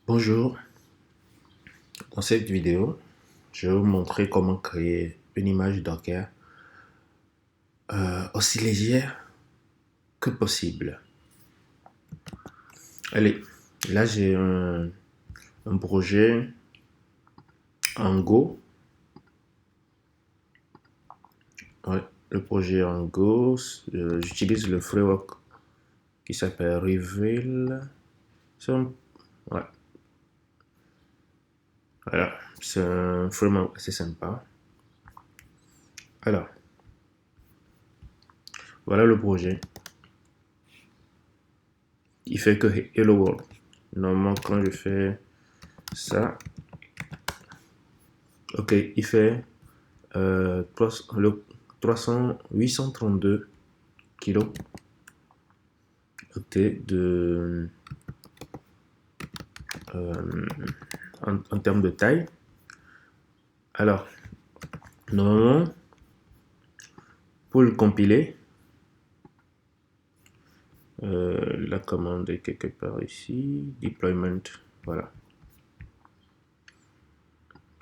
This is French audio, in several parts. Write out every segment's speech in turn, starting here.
Bonjour, dans cette vidéo, je vais vous montrer comment créer une image Docker aussi légère que possible. Allez, là j'ai un projet en Go. Ouais, le projet en Go, j'utilise le framework qui s'appelle Reveal. Ouais, voilà, c'est un framework assez sympa. Alors, voilà le projet. Il fait que Hello World. Normalement, quand je fais ça, ok, il fait 832 kilos octets euh, en termes de taille. Alors, normalement, pour le compiler, la commande est quelque part ici, deployment, voilà.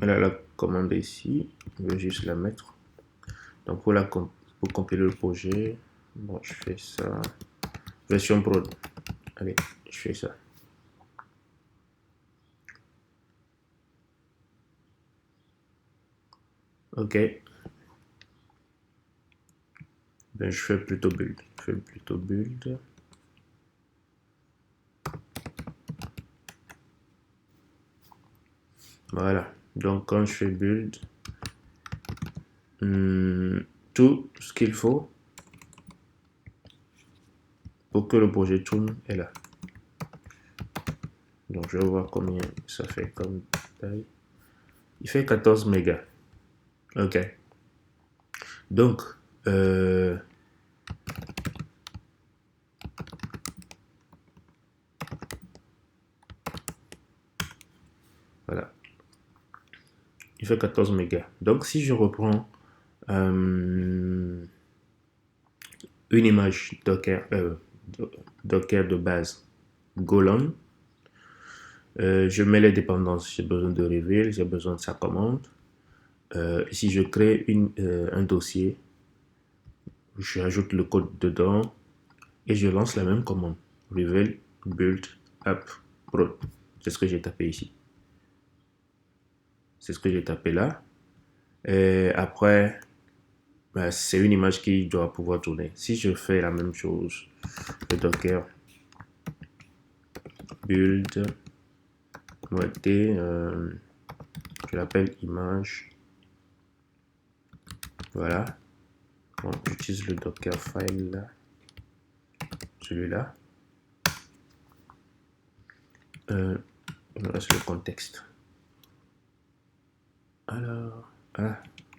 Là, la commande est ici, je vais juste la mettre. Donc, pour compiler le projet, bon, je fais ça. Version prod. Allez, je fais ça. Ok. Ben, je fais plutôt build. Voilà. Donc, quand je fais build, tout ce qu'il faut pour que le projet tourne est là. Donc, je vais voir combien ça fait comme taille. Il fait 14 mégas. Ok. Donc, voilà. Il fait 14 mégas. Donc, si je reprends une image Docker de base Golan, je mets les dépendances. J'ai besoin de Reveal, j'ai besoin de sa commande. Si je crée un dossier, j'ajoute le code dedans et je lance la même commande. Reveal, build, app, prod. C'est ce que j'ai tapé ici. C'est ce que j'ai tapé là. Et après, ben, c'est une image qui doit pouvoir tourner. Si je fais la même chose, le Docker, build, moitié, je l'appelle image. Voilà. Bon, j'utilise le Docker file là. Celui-là. Il me reste le contexte. Alors,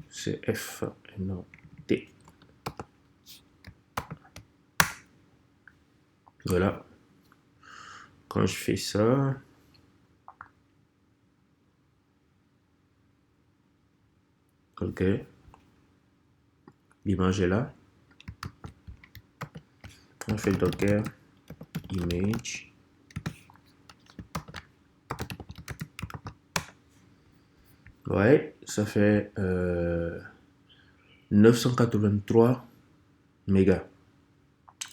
c'est F et non T. Voilà. Quand je fais ça, ok, l'image est là. On fait Docker image. Ouais, ça fait 983 mégas.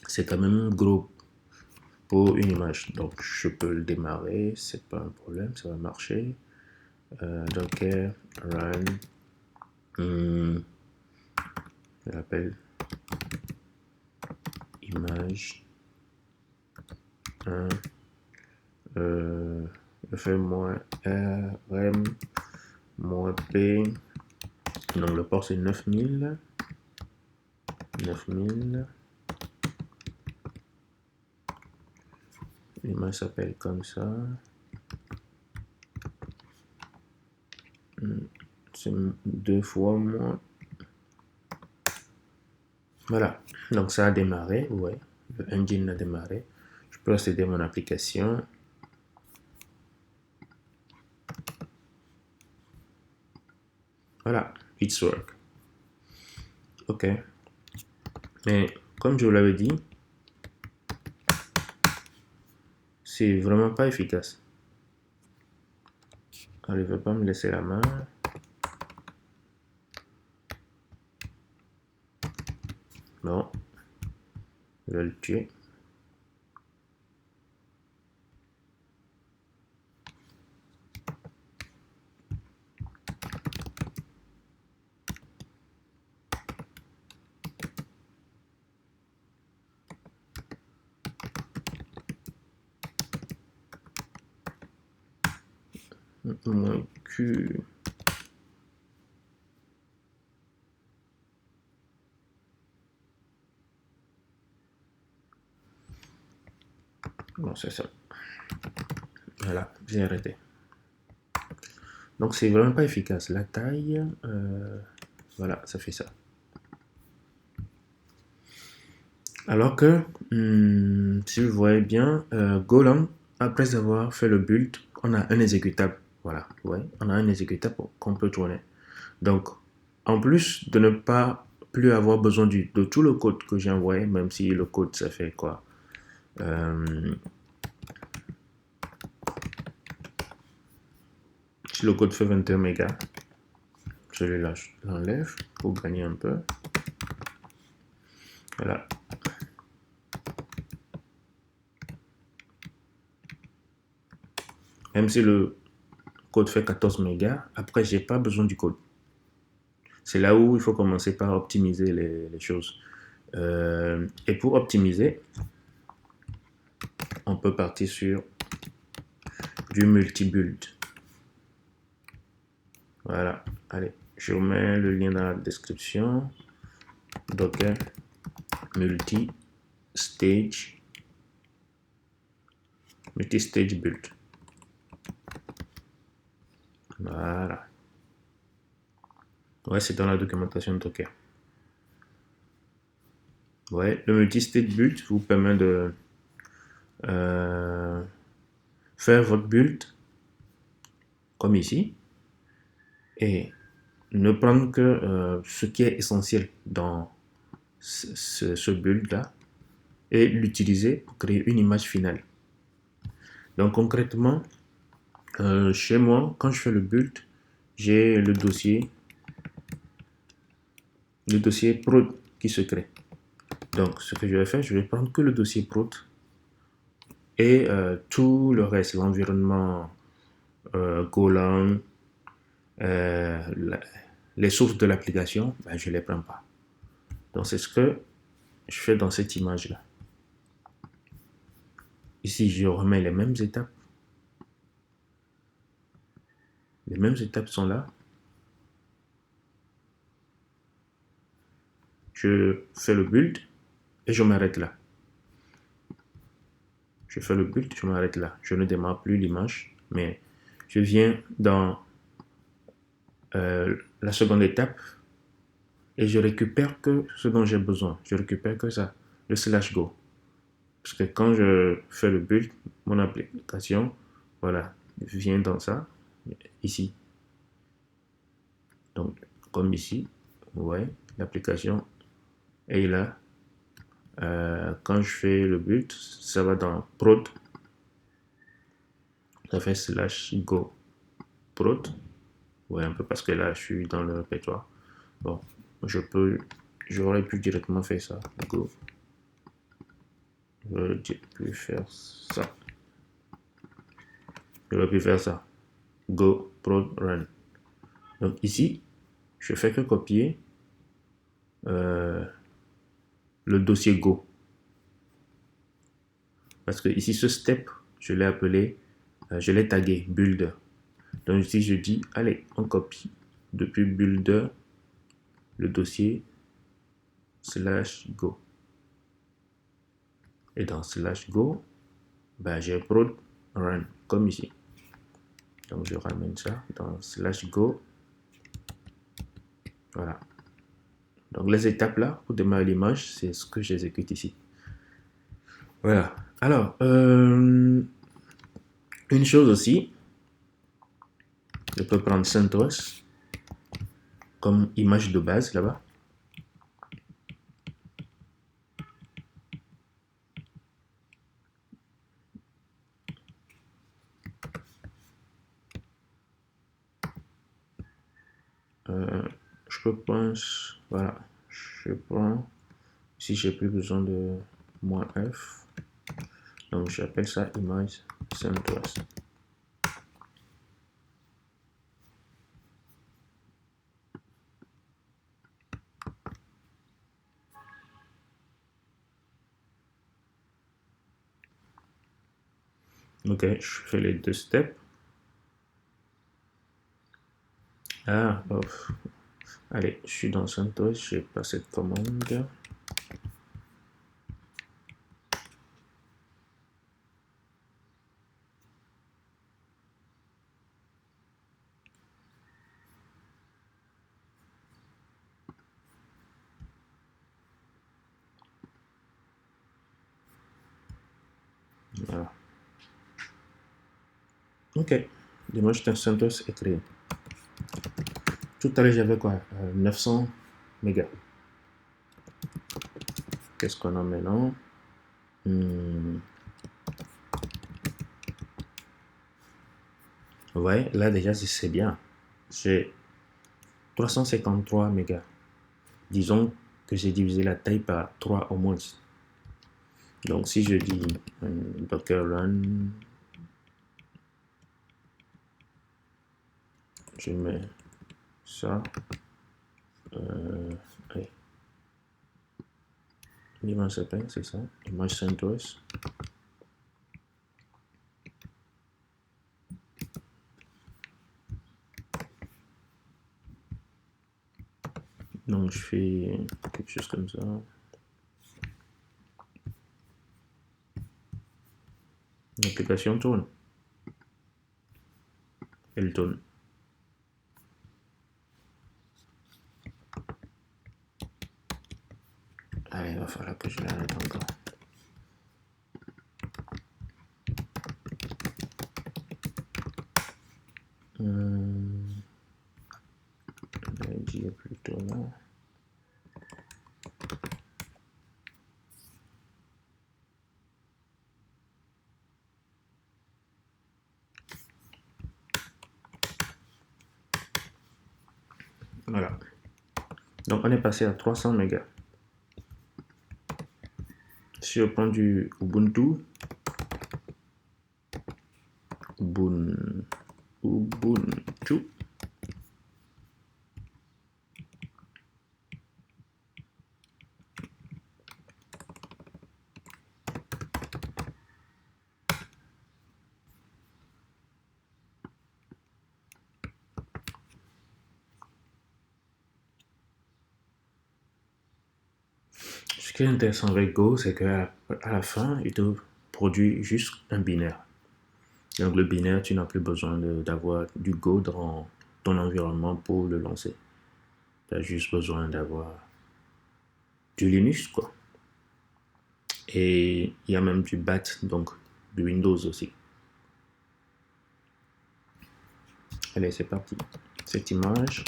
C'est quand même gros pour une image. Donc, je peux le démarrer, c'est pas un problème, ça va marcher. Docker run. Je l'appelle image 1. Je fais moins rm moins p. Donc, le port c'est 9000. L'image s'appelle comme ça. C'est 2 fois moins. Voilà. Donc, ça a démarré. Ouais. Le engine a démarré. Je peux accéder à mon application. Voilà. It's work. Ok. Mais comme je vous l'avais dit, c'est vraiment pas efficace. Elle ne veut pas me laisser la main. Non. Je vais le tuer. Moins Q. Bon, c'est ça. Voilà, j'ai arrêté. Donc, c'est vraiment pas efficace. La taille, voilà, ça fait ça. Alors que, si vous voyez bien, Golang, après avoir fait le build, on a un exécutable. Voilà, ouais, on a un exécutable qu'on peut tourner. Donc, en plus de ne pas plus avoir besoin de tout le code que j'ai envoyé, même si le code, ça fait quoi si le code fait 21 mégas, je l'enlève pour gagner un peu. Voilà. Même si le code fait 14 mégas, après, j'ai pas besoin du code. C'est là où il faut commencer par optimiser les choses. Et pour optimiser, on peut partir sur du multi-build. Voilà. Allez, je mets le lien dans la description. Docker multi-stage build. Voilà. Ouais, c'est dans la documentation de Docker. Ouais, le multi-stage build vous permet de faire votre build comme ici et ne prendre que ce qui est essentiel dans ce build là et l'utiliser pour créer une image finale. Donc concrètement, chez moi, quand je fais le build, j'ai le dossier prod qui se crée. Donc ce que je vais faire, je vais prendre que le dossier prod et tout le reste, l'environnement Golang, les sources de l'application, ben, je ne les prends pas. Donc c'est ce que je fais dans cette image là. Ici, je remets les mêmes étapes. Les mêmes étapes sont là. Je fais le build et je m'arrête là. Je fais le build, je m'arrête là. Je ne démarre plus l'image, mais je viens dans la seconde étape et je récupère que ce dont j'ai besoin. Je récupère que ça, le slash go. Parce que quand je fais le build, mon application, voilà, vient dans ça, ici. Donc, comme ici, ouais, l'application est là. Quand je fais le build, ça va dans prod, ça fait slash go prod. Ouais, un peu parce que là, je suis dans le répertoire. Bon, j'aurais pu directement faire ça. Go. J'aurais pu faire ça. J'aurais pu faire ça. Go, prod, run. Donc ici, je fais que copier le dossier Go. Parce que ici, ce step, je l'ai appelé, je l'ai tagué builder. Donc ici, je dis, allez, on copie depuis builder le dossier slash go. Et dans slash go, ben, j'ai prod run, comme ici. Donc je ramène ça dans slash go. Voilà. Donc les étapes là, pour démarrer l'image, c'est ce que j'exécute ici. Voilà. Alors, une chose aussi, je peux prendre CentOS comme image de base là-bas. je pense, voilà, je prends, si j'ai plus besoin de -f, donc j'appelle ça image CentOS. Ok, je fais les deux steps. Ah, off. Allez, je suis dans CentOS, j'ai pas cette commande. Voilà. Ok, l'image de CentOS est créée. Tout à l'heure, j'avais quoi 900 mégas. Qu'est-ce qu'on a maintenant? Ouais, là déjà, c'est bien. J'ai 353 mégas. Disons que j'ai divisé la taille par 3 au moins. Donc, si je dis docker run, je mets ça. Allez, l'image s'appelle, c'est ça, image CentOS. Donc, je fais quelque chose comme ça. L'application tourne. Elle tourne. Allez, il va falloir que je l'arrête encore. Je vais dire plutôt là. Voilà. Donc, on est passé à 300 mégas. Si je prends du Ubuntu, Ubuntu, ce qui est intéressant avec Go, c'est qu'à la fin, il te produit juste un binaire. Donc le binaire, tu n'as plus besoin d'avoir du Go dans ton environnement pour le lancer. Tu as juste besoin d'avoir du Linux, quoi. Et il y a même du BAT, donc du Windows aussi. Allez, c'est parti. Cette image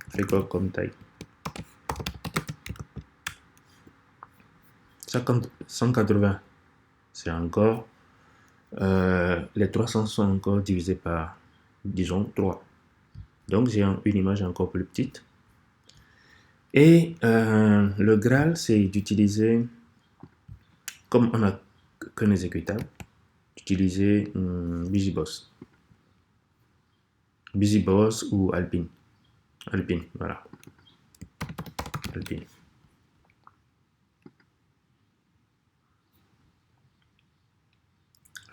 fait quoi comme taille? 180. C'est encore... les 300 sont encore divisés par, disons, 3. Donc j'ai une image encore plus petite. Et le Graal, c'est d'utiliser, comme on n'a qu'un exécutable, d'utiliser BusyBoss. BusyBoss ou Alpine. Alpine, voilà. Alpine.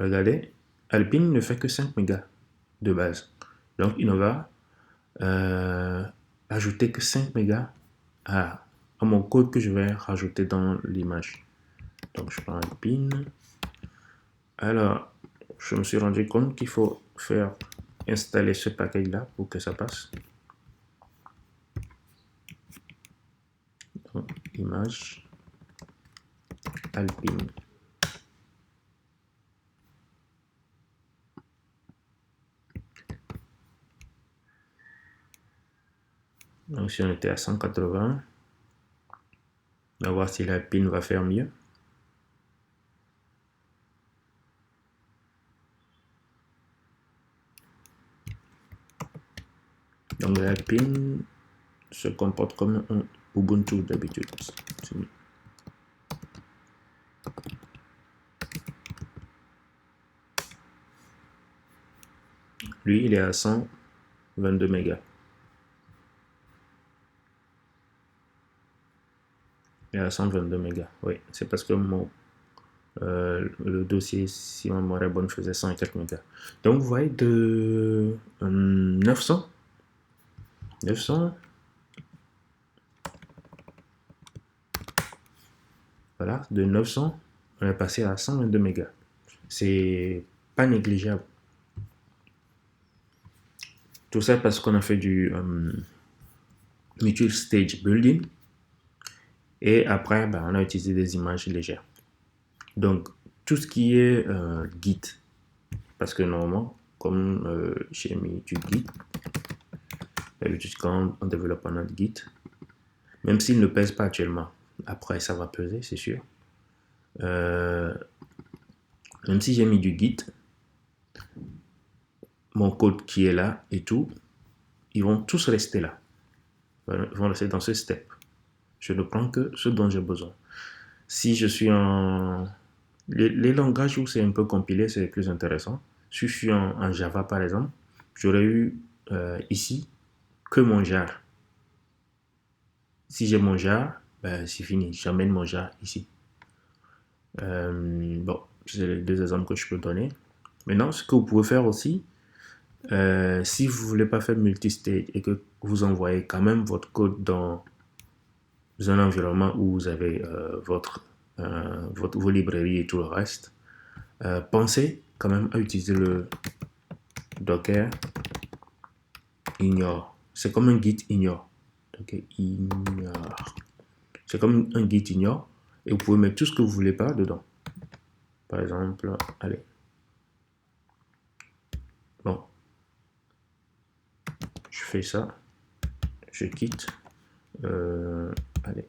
Regardez, Alpine ne fait que 5 mégas de base. Donc il ne va ajouter que 5 mégas à mon code que je vais rajouter dans l'image. Donc je prends Alpine. Alors, je me suis rendu compte qu'il faut faire installer ce package là pour que ça passe. Donc, image Alpine. Donc si on était à 180, on va voir si l'Alpine va faire mieux. Donc Donc l'Alpine se comporte comme un Ubuntu d'habitude. Lui, il est à 122 mégas. Il est à 122 mégas. Oui, c'est parce que le dossier, si ma mémoire est bonne, faisait 100 et quelques mégas. Donc, vous voyez, de 900, voilà, de 900, on est passé à 122 mégas. C'est pas négligeable. Tout ça parce qu'on a fait du multi-stage building. Et après, on a utilisé des images légères. Donc, tout ce qui est Git, parce que normalement, comme j'ai mis du Git, d'habitude quand on développe un autre Git, même s'il ne pèse pas actuellement, après ça va peser, c'est sûr. Même si j'ai mis du Git, mon code qui est là et tout, ils vont tous rester là. Ils vont rester dans ce step. Je ne prends que ce dont j'ai besoin. Si je suis en... Les langages où c'est un peu compilé, c'est plus intéressant. Si je suis en Java, par exemple, j'aurais eu ici que mon jar. Si j'ai mon jar, c'est fini. J'amène mon jar ici. Bon, c'est les deux exemples que je peux donner. Maintenant, ce que vous pouvez faire aussi, si vous ne voulez pas faire multistage et que vous envoyez quand même votre code dans un environnement où vous avez vos librairies et tout le reste, pensez quand même à utiliser le Docker ignore. C'est comme un git ignore. Docker ignore. C'est comme un git ignore et vous pouvez mettre tout ce que vous voulez pas dedans. Par exemple, allez. Bon. Je fais ça. Je quitte. Allez.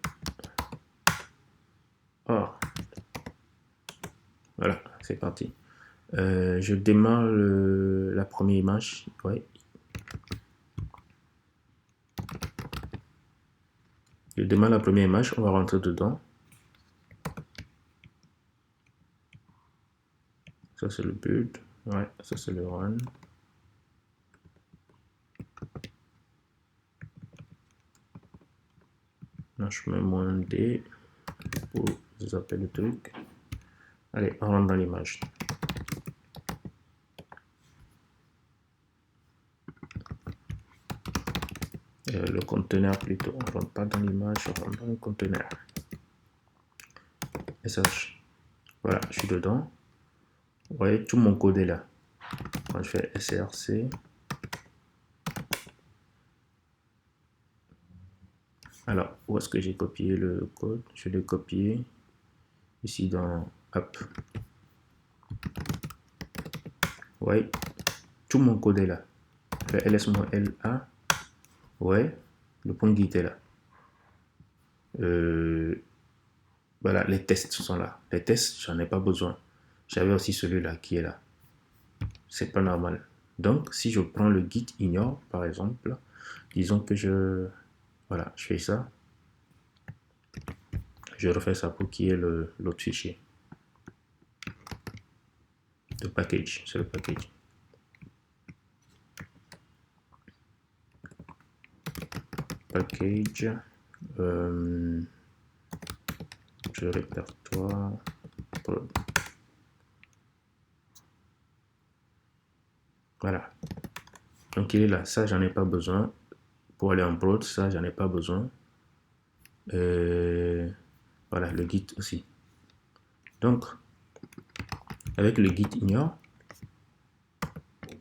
Oh. Voilà, c'est parti. Je démarre la première image. Ouais. Je démarre la première image. On va rentrer dedans. Ça, c'est le build. Ouais, ça, c'est le run. Là, je mets moins D pour zapper le truc. Allez, on rentre dans l'image. Le conteneur plutôt. On ne rentre pas dans l'image, on rentre dans le conteneur. SH. Voilà, je suis dedans. Vous voyez, tout mon code est là. Quand je fais src, alors, où est-ce que j'ai copié le code? Je l'ai copié ici dans App. Ouais, tout mon code est là. Je fais ls-la. Ouais, le point Git est là. Voilà, les tests sont là. Les tests, j'en ai pas besoin. J'avais aussi celui-là qui est là. C'est pas normal. Donc, si je prends le git ignore, par exemple, disons que voilà, je fais ça. Je refais ça pour qu'il y ait l'autre fichier. Le package, c'est le package. Package. Je répertoire. Voilà. Donc il est là. Ça, j'en ai pas besoin. Pour aller en prod, ça, j'en ai pas besoin. Voilà, le git aussi. Donc, avec le git ignore,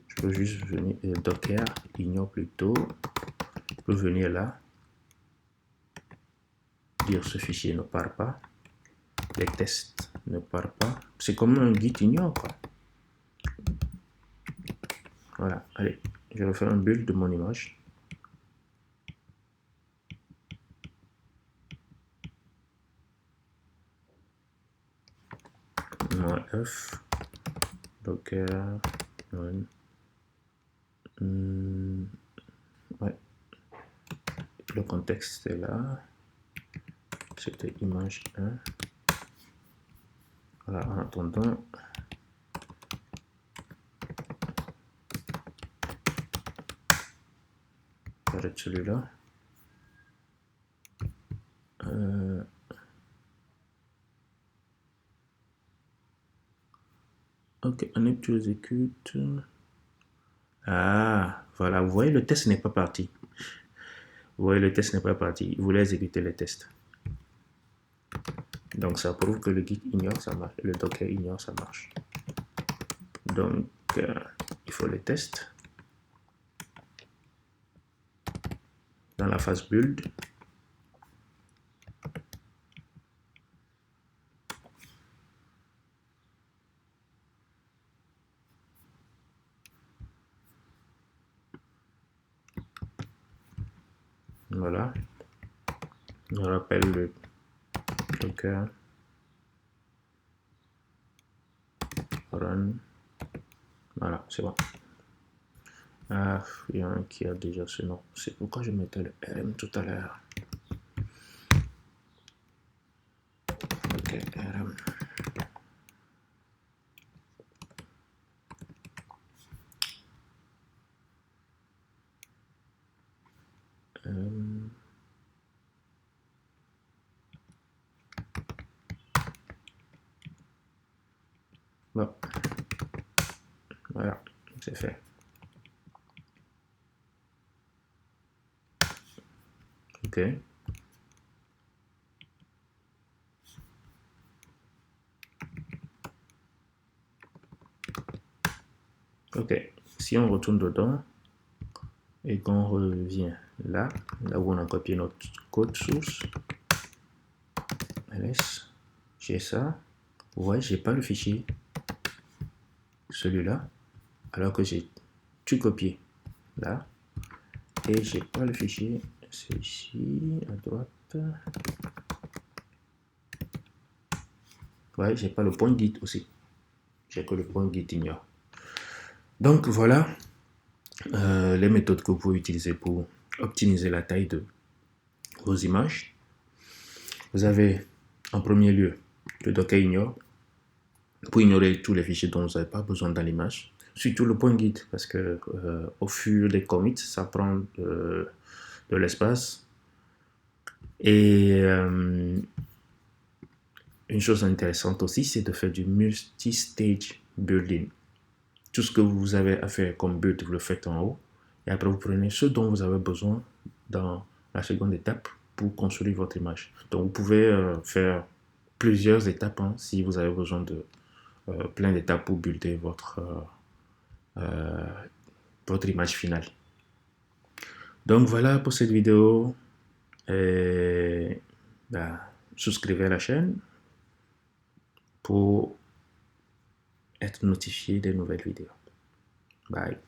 je peux juste venir docker ignore plutôt. Je peux venir là, dire ce fichier ne part pas, les tests ne partent pas. C'est comme un git ignore, quoi. Voilà, allez, je vais faire un build de mon image. F docker ouais. Le contexte est là. C'était image 1. Voilà, en attendant, j'arrête celui-là. Ok, on est tu exécute. Ah, voilà, vous voyez, le test n'est pas parti. Vous voyez, le test n'est pas parti. Il voulait exécuter les tests. Donc, ça prouve que le Git ignore, ça marche. Le Docker ignore, ça marche. Donc, il faut les tests. Dans la phase build. Voilà. On rappelle le Docker run. Voilà, c'est bon. Ah, il y a un qui a déjà ce nom. C'est pourquoi je mettais le RM tout à l'heure. Ok, RM. Bon, voilà, c'est fait. Ok. Ok, si on retourne dedans et qu'on revient là où on a copié notre code source, ls, j'ai ça. Vous voyez, j'ai pas le fichier, celui-là, alors que j'ai tout copié là et j'ai pas le fichier, c'est ici à droite. Ouais, j'ai pas le point git aussi, j'ai que le point git ignore. Donc voilà les méthodes que vous pouvez utiliser pour optimiser la taille de vos images. Vous avez en premier lieu le Docker ignore pour ignorer tous les fichiers dont vous n'avez pas besoin dans l'image. Surtout le point git parce que au fur des commits, ça prend de l'espace. Et une chose intéressante aussi, c'est de faire du multi-stage building. Tout ce que vous avez à faire comme build, vous le faites en haut. Et après, vous prenez ce dont vous avez besoin dans la seconde étape pour construire votre image. Donc, vous pouvez faire plusieurs étapes si vous avez besoin de plein d'étapes pour builder votre image finale. Donc, voilà pour cette vidéo. Et, souscrivez à la chaîne pour être notifié des nouvelles vidéos. Bye.